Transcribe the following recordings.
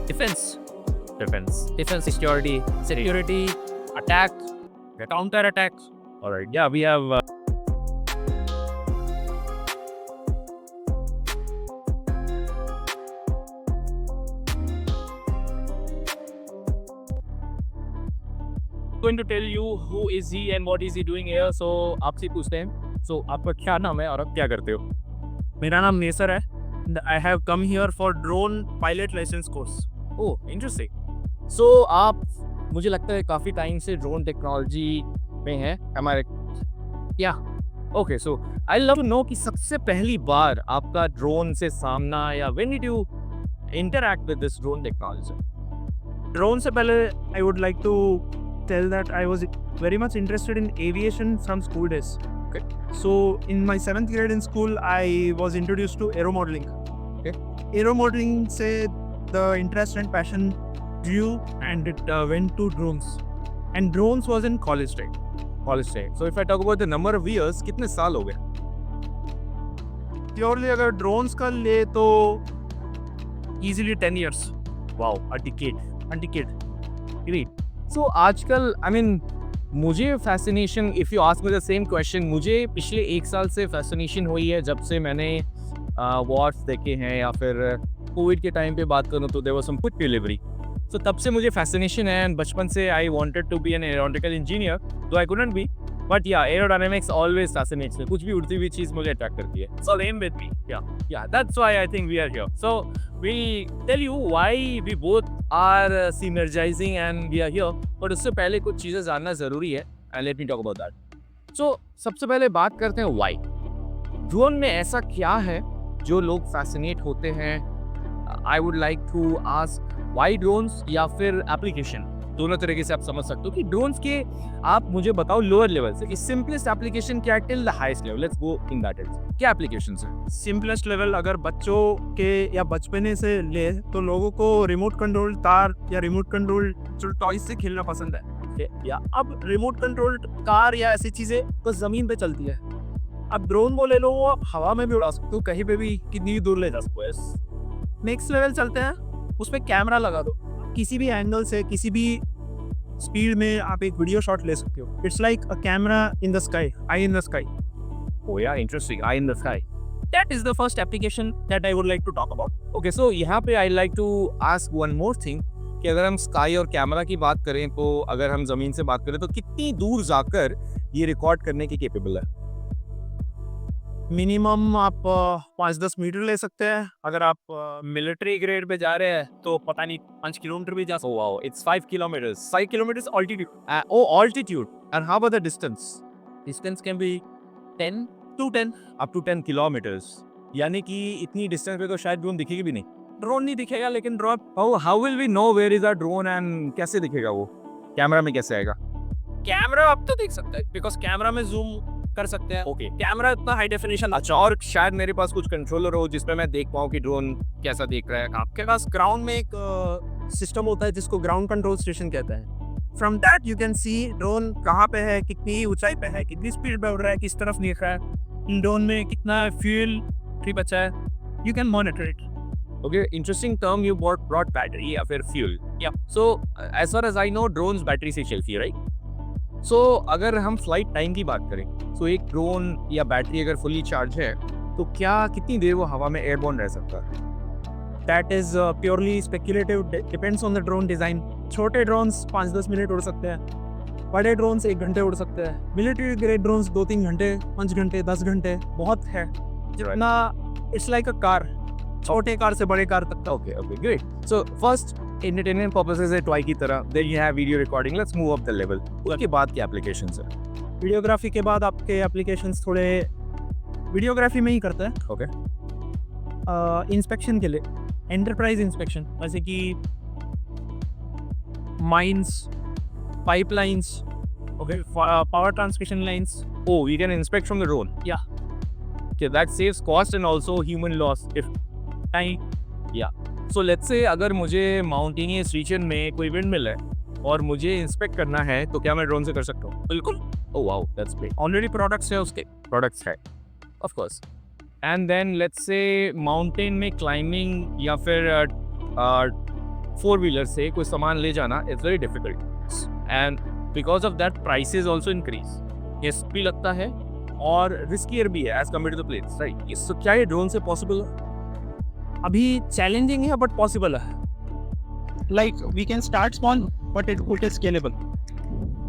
Defense, Defense. defense, security, attacks, counter attacks. All right. Yeah, we have. Going to tell you who is he and what is he doing here. So आपसे पूछते हैं. So आपका क्या नाम है और आप क्या करते हो? मेरा नाम नेसर है. I have come here for drone pilot licence course. Oh interesting. So आप मुझे लगता है काफ़ी टाइम से ड्रोन टेक्नोलॉजी में हैं हमारे. या okay. So I love to know कि सबसे पहली बार आपका ड्रोन से सामना या when did you interact with this drone technology? Drone से पहले I would like to tell that I was very much interested in aviation from school days. Okay. So in my 7th grade in school, I was introduced to aero modeling. Okay. Aero modeling से the interest and passion grew and it went to drones. And drones was in college time. College time. So if I talk about the number of years, कितने साल हो गए? Purely अगर drones का ले तो easily 10 years. Wow, a decade. A decade. Great. So आजकल I mean मुझे fascination, if you ask me the same question, मुझे पिछले 1 साल से फैसिनेशन हुई है जब से मैंने वॉर्स देखे हैं, या फिर कोविड के टाइम पे बात करूँ तो there was some food delivery. So तब से मुझे फैसिनेशन है. एंड बचपन से I wanted to be an aeronautical engineer, though I couldn't be, but yeah aerodynamics always fascinates me. कुछ भी उड़ती हुई चीज़ मुझे अट्रैक्ट करती है. So am with me. Yeah that's why I think we are here. So we'll tell you why we both are synergizing and we are here. But उससे पहले कुछ चीज़ें जानना ज़रूरी है and let me talk about that. So सबसे पहले बात करते हैं why. ड्रोन में ऐसा क्या है जो लोग फैसिनेट होते हैं? I would like to ask why drones या फिर एप्लीकेशन. दोनों तरीके से आप समझ सकते हो कि ड्रोन्स के आप मुझे बताओ लोअर लेवल से कि सिंपलेस्ट एप्लीकेशन क्या है till the highest level. Let's go in that. क्या एप्लीकेशंस हैं? सिंपलेस्ट लेवल अगर बच्चों के या बचपने से ले तो लोगों को रिमोट कंट्रोल कार या रिमोट कंट्रोल टॉयज से खेलना पसंद है. या अब रिमोट कंट्रोल कार या ऐसी चीज़ें तो ज़मीन पे चलती है. अब ड्रोन वो ले लो, वो आप हवा में भी उड़ा सकते हो, कहीं पे भी कितनी भी दूर ले जा सकते हो. नेक्स्ट लेवल चलते हैं, उस पर कैमरा लगा दो. किसी भी एंगल से किसी भी स्पीड में आप एक वीडियो शॉट ले सकते हो. It's like a camera in the sky, I in the sky. Oh yeah, interesting. Eye in the sky. That is the first application that I would like to talk about. Okay, so यहाँ पे I like to ask one more thing कि अगर हम sky और camera की बात करें तो अगर हम ज़मीन से बात करें तो कितनी दूर जाकर ये रिकॉर्ड करने की केपेबल है? मिनिमम आप 5-10 मीटर ले सकते हैं. अगर आप मिलिट्री ग्रेड पे जा रहे हैं तो पता नहीं 5 किलोमीटर भी जा सकते. Oh wow, it's 5 kilometers. 5 kilometers altitude. Oh, altitude. And how about the distance? Distance can be 10 to 10. up to 10 kilometers. यानी कि इतनी डिस्टेंस पे तो शायद ड्रोन दिखेगी भी नहीं. ड्रोन नहीं दिखेगा लेकिन drone. How will we know where is our drone and कैसे दिखेगा वो? कैमरा में कैसे आएगा? कैमरा आप तो देख सकते हैं बिकॉज कैमरा में जूम कर सकते हैं. Okay. कैमरा इतना हाई डेफिनेशन. अच्छा, और शायद मेरे पास कुछ कंट्रोलर हो जिसमें मैं देख पाऊँ कि ड्रोन कैसा देख रहा है. आपके पास ग्राउंड में एक सिस्टम होता है जिसको ग्राउंड कंट्रोल स्टेशन कहते हैं. From that you can see drone कहाँ पे है, कितनी ऊंचाई पे है, कितनी स्पीड पे उड़ रहा है, किस तरफ देख रहा है, ड्रोन में कितना फ्यूल फ्री बचा है. You can monitor it. Okay, interesting term you brought battery या फिर fuel. Yeah. So as far as I know, drones battery से चलती है, right? So अगर हम फ्लाइट टाइम की बात करें, तो एक ड्रोन या बैटरी अगर फुली चार्ज है, तो क्या कितनी देर वो हवा में एयरबोर्न रह सकता है? That is purely speculative, depends on the drone design. छोटे ड्रोन्स 5-10 मिनट उड़ सकते हैं, बड़े ड्रोन्स 1 घंटे उड़ सकते हैं. मिलिट्री ग्रेड ड्रोन्स 2-3 घंटे, 5 घंटे, 10 घंटे बहुत है. जितना इट्स लाइक अ कार, छोटे कार से बड़े कार तक का. Okay, great. So first, entertainment purposes है टॉय की तरह. Then you have video recording. Let's move up the level. उसके बाद की applications है. वीडियोग्राफी के बाद आपके एप्लीकेशंस थोड़े वीडियोग्राफी में ही करते हैं. Okay. इंस्पेक्शन के लिए एंटरप्राइज इंस्पेक्शन, जैसे कि mines, pipelines, okay, power transmission lines. Oh, we can inspect from the drone. Yeah. Okay, that saves cost and also human loss if time. So let's say अगर मुझे mountainous region में कोई wind mill है और मुझे inspect करना है तो क्या मैं ड्रोन से कर सकता हूँ? बिल्कुल. Oh wow, that's great. Already products है उसके. Products है, of course. And then let's say mountain में क्लाइंबिंग या फिर फोर व्हीलर से कोई सामान ले जाना is very difficult and because of that prices also increase. ये भी लगता है और रिस्कियर भी है as compared to the plains, right? So क्या ये ड्रोन से पॉसिबल है? अभी चैलेंजिंग है बट पॉसिबल है। Like we can start small but it is scalable.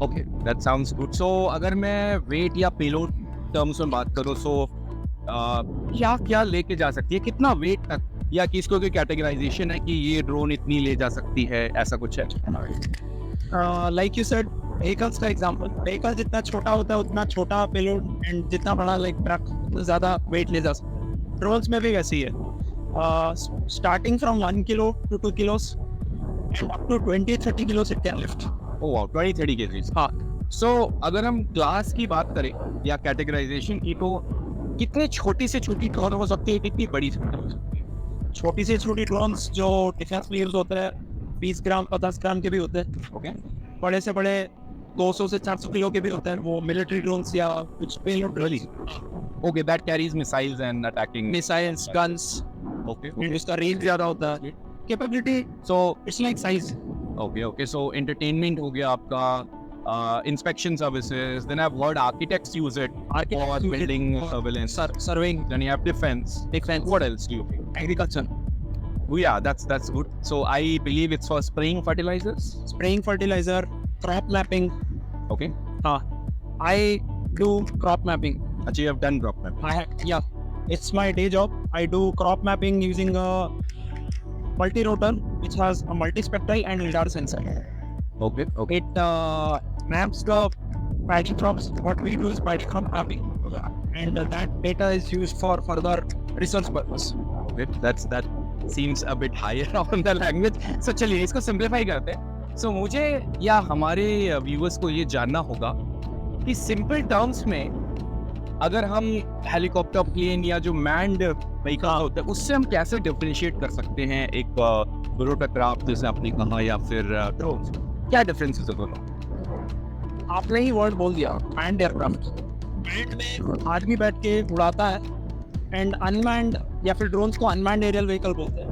Okay, that sounds good. So अगर मैं वेट या पेलोड टर्म्स में बात करूँ, सो क्या क्या लेके जा सकती है, कितना वेट तक, या कि इसको कोई कैटेगराइजेशन है कि ये ड्रोन इतनी ले जा सकती है, ऐसा कुछ है? लाइक यू सेड व्हीकल्स का एग्जांपल, व्हीकल जितना छोटा होता है उतना छोटा पेलोड एंड जितना बड़ा लाइक ट्रक ज़्यादा वेट ले जा सकता है। ड्रोन्स में भी वैसी है, starting from 1 kilo to 2 kilos and up to 20-30 kilos it can lift। Oh wow, 20-30 KGs. हाँ, सो अगर हम क्लास की बात करें या कैटेगराइजेशन की, तो कितनी छोटी से छोटी ड्रोन हो सकती है, कितनी बड़ी हो सकती है? छोटी से छोटी ड्रोन्स जो डिफेंस प्लेयर्स होते हैं 20 ग्राम 50 ग्राम के भी होते हैं। ओके, बड़े से बड़े 200 से 400 किलो के भी होते हैं, वो मिलिट्री ड्रोन्स या कुछ payload Really? Okay, that carries missiles and attacking. Missiles guns, okay इसका रेंज ज़्यादा होता है, capability so it's like size. Okay okay, so entertainment हो गया आपका, inspection services, then I've heard architects use it for building surveillance, serving, then you have defense. What else do you think? Agriculture, Oh yeah, that's good. So I believe it's for spraying fertilizers. spraying fertilizer, crop mapping। Okay. हाँ, I do crop mapping। Actually, you have done crop mapping. It's my day job। I do crop mapping using a multi-rotor which has a multispectral and lidar sensor। Okay. Okay. It maps the paddy crops। What we do is paddy crop mapping, and that data is used for further research purpose। Okay. That seems a bit higher on the language. So चलिए इसको simplify करते हैं। So मुझे या हमारे viewers को ये जानना होगा कि simple terms में अगर हम हेलीकॉप्टर, प्लेन या जो मैन्ड व्हीकल होता है उससे हम कैसे डिफरेंशिएट कर सकते हैं एक रोटोक्राफ्ट जैसे आपने कहा, या फिर ड्रोन? क्या डिफरेंस है दोनों? आपने ही वर्ड बोल दिया, मैन्ड एयरक्राफ्ट। मैन्ड में आदमी बैठ के उड़ाता है, एंड अनमैन्ड या फिर ड्रोन्स को अनमैन्ड एरियल व्हीकल बोलते हैं,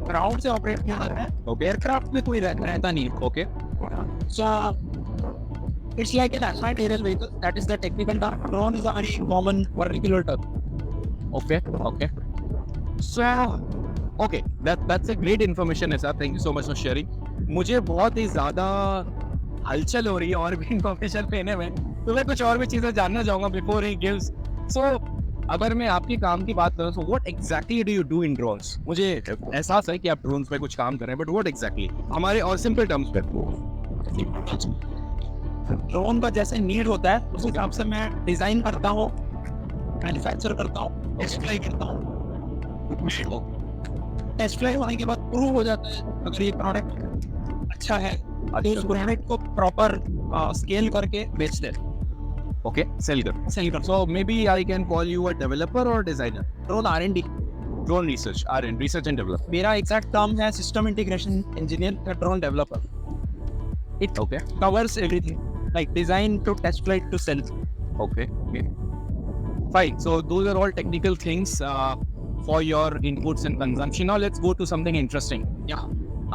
ग्राउंड से ऑपरेट किया जाता है। Okay. एयरक्राफ्ट में कोई रहता नहीं है। Okay So it's like an unmanned aerial vehicle. That is the technical term। Drone is a very common vernacular term। Okay okay, so okay, that's a great information है sir, thank you so much for sharing. मुझे बहुत ही ज़्यादा हलचल हो रही है और भी इन्फॉर्मेशन लेने में, तो मैं कुछ और भी चीज़ें जानना चाहूँगा बिफोर ही गिव्स। सो अगर मैं आपके काम की बात करूँ, so what exactly do you do in drones? मुझे एहसास है कि आप ड्रोन्स पे कुछ काम कर रहे हैं, बट व्हाट एग्जैक्टली हमारे और सिंपल टर्म्स पे? ड्रोन का जैसे नीड होता है उस हिसाब से मैं डिजाइन करता हूँ, मैन्युफैक्चर करता हूँ, टेस्ट फ्लाई करता हूँ। टेस्ट फ्लाई होने के बाद प्रूव हो जाता है अगर ये प्रोडक्ट अच्छा है, तो उस प्रोडक्ट को प्रॉपर स्केल करके बेच दे। ओके, सेल कर। So maybe I can call you a developer और designer? Drone R&D, drone research research and development. मेरा एग्जैक्ट टर्म है सिस्टम इंटीग्रेशन इंजीनियर या drone developer. It Okay. covers everything, like design to test flight to sell। Okay. Fine. So those are all technical things for your inputs and consumption. Now let's go to something interesting. Yeah।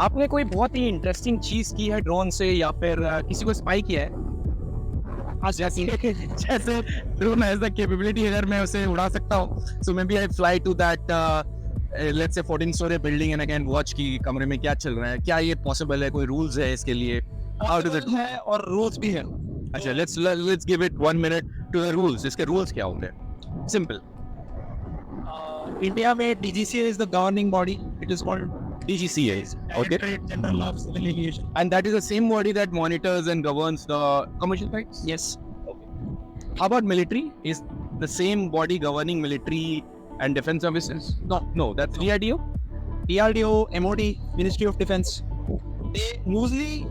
आपने कोई बहुत ही interesting चीज की है drone से, या फिर किसी को स्पाई किया है? जैसे ड्रोन हैज द कैपेबिलिटी, अगर मैं उसे उड़ा सकता हूँ, so maybe I fly to that let's say 14 story building and I can watch कि कमरे में क्या चल रहा है। क्या ये पॉसिबल है? कोई रूल्स है इसके लिए? हाउ डज इट है और रूल्स भी है। अच्छा, let's give it 1 minute to the rules. इसके rules क्या होंगे? Simple. इंडिया में DGCA is the governing body। It is called DGCA. Okay. Directorate General of Civil Aviation। And that is the same body that monitors and governs the commercial flights? Yes। How about military? Is the same body governing military and defense services? No, that's DRDO? DRDO, MOD, Ministry of Defense, they usually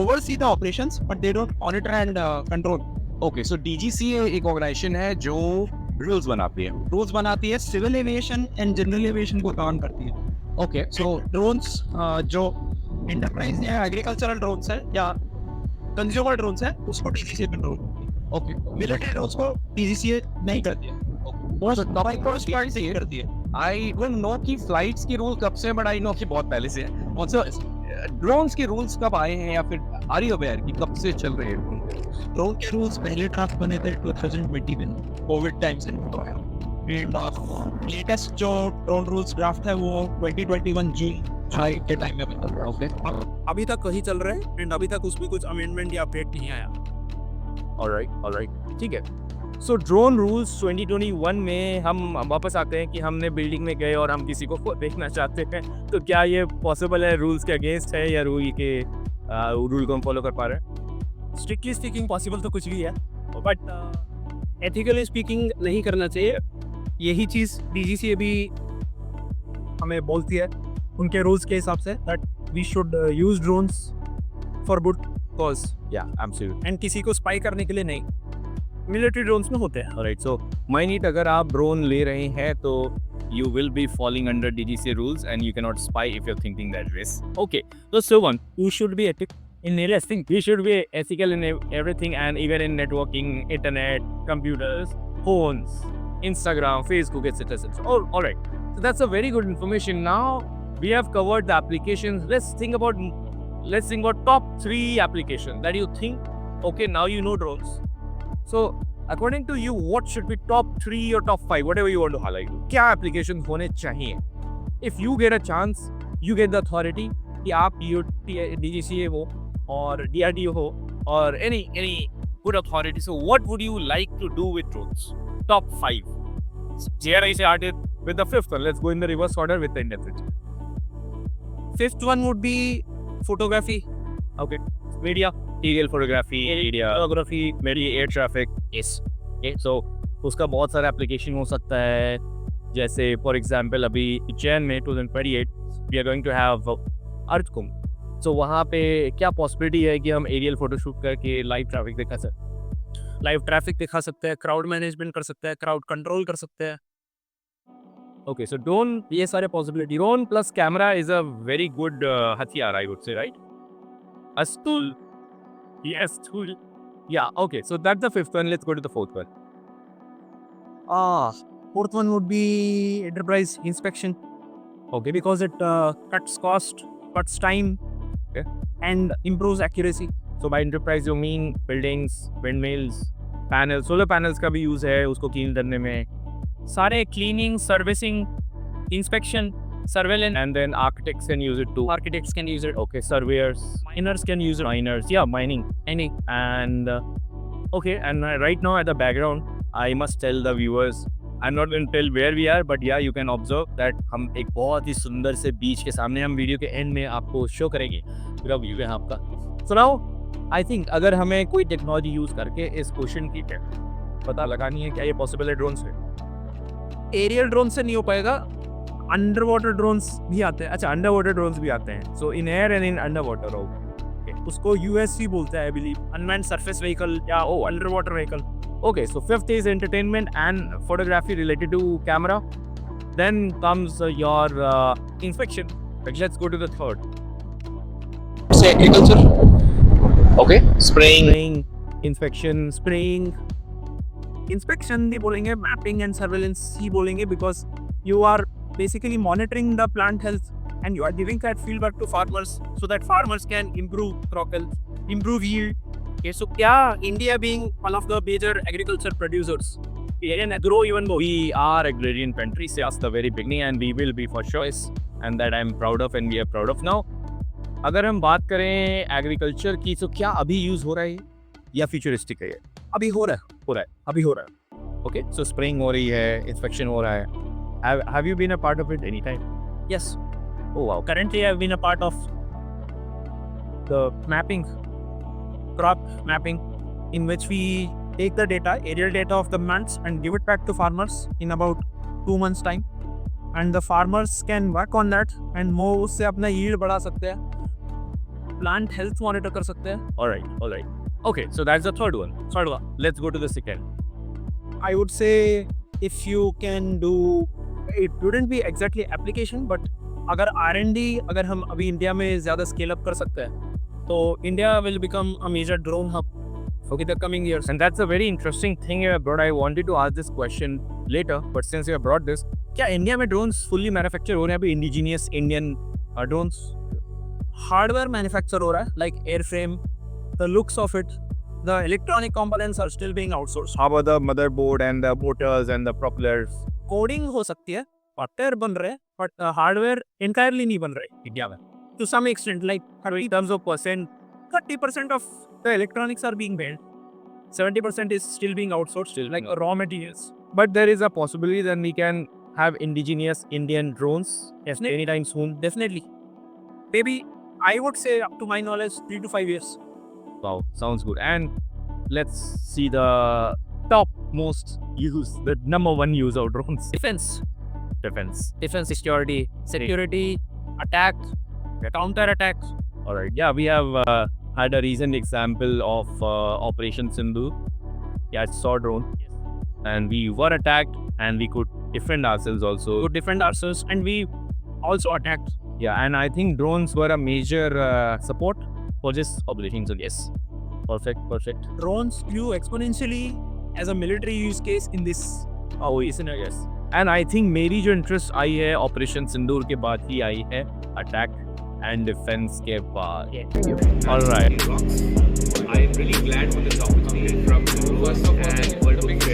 oversee the operations but they don't monitor and control। Okay, so DGCA एक organization है जो rules बनाती है। Rules बनाती है, civil aviation and general aviation को cover करती है। Okay, सो ड्रोन्स जो एंटरप्राइज या एग्रीकल्चरल ड्रोन्स है या कंज्यूमर ड्रोन्स है उसको DGCA कंट्रोल करती है। okay. मिलिट्री ड्रोन्स को DGCA नहीं करती है, करती है। I don't know कि flights की रूल कब से, but I know कि बहुत पहले से है। Also, ड्रोन्स के रूल्स कब आए हैं या फिर आर यू अवेयर कि कब से चल रहे हैं? ड्रोन के रूल्स पहले ड्राफ्ट बने थे 2020 में कोविड टाइम से लेटेस्ट जो ड्रोन रूल्स ड्राफ्ट है वो 2021 जून जुलाई के टाइम में बना था। ओके, अभी तक वही चल रहा है एंड अभी तक उसमें कुछ अमेंडमेंट या अपडेट नहीं आया। ऑलराइट, ठीक है। सो ड्रोन रूल्स 2021 में हम वापस आते हैं कि हमने बिल्डिंग में गए और हम किसी को देखना चाहते हैं, तो क्या ये पॉसिबल है? रूल्स के अगेंस्ट है या रूल को हम फॉलो कर पा रहे हैं? स्ट्रिक्टली स्पीकिंग पॉसिबल तो कुछ भी है, बट एथिकली स्पीकिंग नहीं करना चाहिए। यही चीज़ डीजीसीए भी हमें बोलती है उनके रूल्स के हिसाब से that we should use drones for good cause या एब्सोल्युटली। एंड किसी को स्पाई करने के लिए नहीं। मिलिट्री ड्रोन्स में होते हैं। ऑलराइट, सो माइनीट अगर आप ड्रोन ले रहे हैं तो you will be falling under DGCA rules and you cannot spy if you're thinking that way. Okay, so Sivan, you should be ethical in everything. You should be ethical in everything, and even in networking, internet, computers, phones, Instagram, Facebook, etc. etc. All right. So that's a very good information. Now we have covered the applications. Let's think about top 3 applications that you think. Okay, now you know drones. So according to you, what should be top 3 or top 5, whatever you want to highlight? क्या applications होने चाहिए? If you get a chance, you get the authority कि आप DGCA हो और DRDO हो और any good authority. So what would you like to do with drones? Top 5. Here I started with the 5th one. Let's go in the reverse order with the intensity. 5th one would be photography. Okay. Media, aerial photography, Photography, media, air traffic. Yes. Okay. So उसका बहुत सारा application हो सकता है, जैसे for example अभी जैन में 2028 we are going to have earthquake. So वहाँ पे क्या पॉसिबिलिटी है कि हम एरियल फोटोशूट करके लाइव ट्रैफिक दिखा सकते हैं, क्राउड मैनेजमेंट कर सकते हैं, क्राउड कंट्रोल कर सकते हैं। ओके, सो ड्रोन, ये सारे possibility. Drone plus camera is a very good हथियार, I would say, right? A tool. Yes, tool. Yeah, okay. So that's the 5th one. Let's go to the 4th one. 4th one would be enterprise inspection. Okay. Because it cuts cost, cuts time, Okay. and improves accuracy. So by enterprise you mean buildings, windmills, panels, solar panels का भी use है उसको clean करने में. सारे cleaning, servicing, inspection, surveillance, And then architects can use it too. architects can use it. Okay, surveyors, Miners can use it. miners, yeah, mining. Any. And okay, and right now at the background, I must tell the viewers, I'm not going to tell where we are, but yeah, you can observe that हम एक बहुत ही सुंदर से बीच के सामने, हम video के and में आपको शो करेंगे पूरा व्यू है आपका। So now, I think अगर हमें कोई टेक्नोलॉजी यूज करके इस क्वेश्चन की पता लगानी है क्या ये पॉसिबल है ड्रोन से? एरियल ड्रोन से नहीं हो पाएगा। अंडर वाटर ड्रोन्स भी आते हैं। अच्छा, अंडर वाटर ड्रोन्स भी आते हैं। So in air and in under water. उसको USV बोलते हैं, I believe, unmanned surface vehicle या under water vehicle. Okay, so 5th is entertainment and photography related to camera. Then comes your inspection. Let's go to the 3rd. Say agriculture. Okay, spraying. Inspection, spraying, inspection भी बोलेंगे, mapping and surveillance ही बोलेंगे, because you are basically monitoring the plant health and you are giving that feedback to farmers so that farmers can improve crop health, improve yield. Okay, so क्या India being one of the major agriculture producers, we can grow even more. we are agrarian country since the very beginning and we will be for sure, and that I'm proud of and we are proud of now. अगर हम बात करें agriculture की, तो क्या अभी use हो रहा है या फ्यूचरिस्टिक है? अभी हो रहा है, अभी हो रहा है। ओके, सो स्प्रेइंग हो रही है, इंस्पेक्शन हो रहा है। Have you been a part of it any time? Yes. Oh wow. Currently, I've been a part of the mapping, crop mapping, in which we take the data, aerial data of the months, and give it back to farmers in about 2 months time. And the farmers can work on that and more, उससे अपना yield बढ़ा सकते हैं, plant health monitor कर सकते हैं। All right. Okay, so that's the 3rd one. Let's go to the 2nd. I would say if you can do, it wouldn't be exactly application, but अगर R&D अगर हम अभी इंडिया में ज़्यादा scale up कर सकते हैं, तो India will become a major drone hub in the coming years. And that's a very interesting thing you have brought. I wanted to ask this question later, but since you have brought this, क्या India में drones fully manufacture हो रहे हैं अभी, indigenous Indian drones? Hardware manufacture हो रहा है, like airframe, the looks of it, the electronic components are still being outsourced. How about the motherboard and the motors and the propellers? Coding हो सकती है, सॉफ्टवेयर बन रहे हैं, बट हार्डवेयर इंटायरली नहीं बन रहे इंडिया में. To some extent, like in terms of percent, 30% of the electronics are being built. 70% is still being outsourced, like raw materials. But there is a possibility that we can have indigenous Indian drones Definitely. anytime soon. Definitely. Maybe I would say, up to my knowledge, 3 to 5 years. Wow, sounds good. And let's see the top most use, the number one use of drones. Defense, Defense. security, attack, counter attacks. All right. Yeah, we have had a recent example of Operation Sindhu. Yeah, it's saw drone. And we were attacked and we could defend ourselves also. To defend ourselves, and we also attacked. Yeah, and I think drones were a major support for this operation. So yes, perfect. Drones grew exponentially as a military use case in this scenario. Yes. And I think मेरी जो interest I है operation सिंदूर के बाद ही आई है attack and defence के बाद. Alright. I'm really glad for this opportunity from First of all, the world book fair.